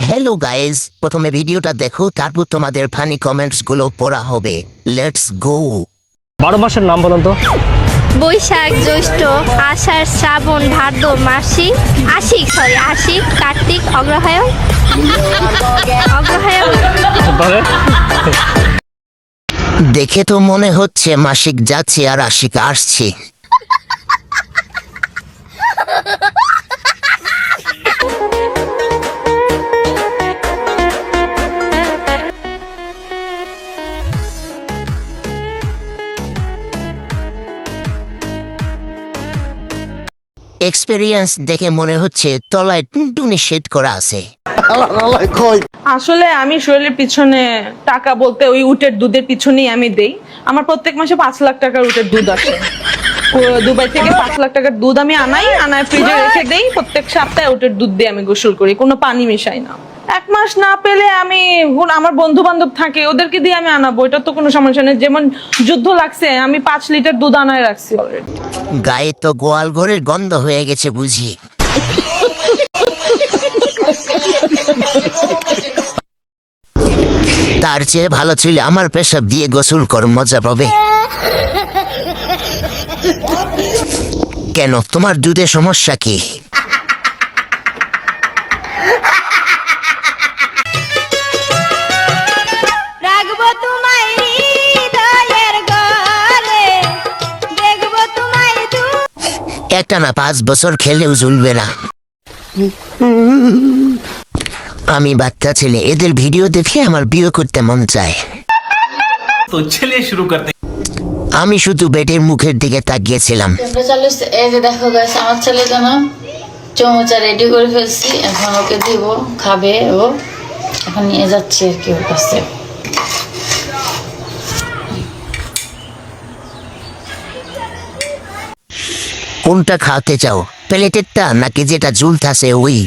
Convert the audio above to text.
Hello guys, প্রথমে ভিডিওটা দেখো, তারপর তোমাদের ফানি কমেন্টস গুলো পড়া হবে। Let's go. 12 মাসের নাম বলুন তো। বৈশাখ, জ্যৈষ্ঠ, আষাঢ়, শ্রাবণ, ভাদ্র, আশ্বিন, কার্তিক, অগ্রহায়ণ। তাহলে দেখে তো মনে হচ্ছে মাসিক যাচ্ছে আর আশিক আসছে। এক্সপেরিয়েন্স দেখে মনে হচ্ছে তলায় টুনটুনি শেড করা আছে। আসলে আমি শরীরের পিছনে টাকা বলতে ওই উটের দুধের পিছনেই আমি দেই। আমার প্রত্যেক মাসে 5 লাখ টাকার উটের দুধ আসে। দুবাই থেকে 5 লাখ টাকার দুধ আমি আনায় ফ্রিজে রেখে দেই। প্রত্যেক সপ্তাহে উটের দুধ দিয়ে আমি গোসল করি, কোনো পানি মিশাই না। 1 মাস না পেলে আমি আমার বন্ধু বান্ধব থাকে, ওদেরকে দিয়ে আমি আনাবো, এটা তো কোনো সমস্যা নেই। যেমন যুদ্ধ লাগছে, আমি 5 লিটার দুধ আনায় রাখছি অলরেডি। গায়ে তো গোয়াল ঘরের গন্ধ হয়ে গেছে বুঝি। তার চেয়ে ভালো ছিল আমার পেশাব দিয়ে গোসল কর, মজা পাবে। কেন, তোমার দুধে সমস্যা কি? রাখবো তোমায় হৃদয়ের ঘরে, দেখবো তোমায় একটা না 5 বছর খেলেও ঝুলবে না। আমি বাচ্চা ছেলে, এদের ভিডিও দেখে আমার বিয়ে করতে মন চায়। तो चलिए शुरू करते हैं। আমি শুধু বেটের মুখের দিকে তাকিয়েছিলাম। এই যে দেখো গাইস, আমার ছেলে জন্য চমচা রেডি করে ফেলছি, এখন ওকে দিব, খাবে ও। এখন নিয়ে যাচ্ছি আর কি ওর কাছে। কোনটা খাওয়াতে চাও, প্লেটেরটা নাকি যেটা ঝুলতাছে ওই?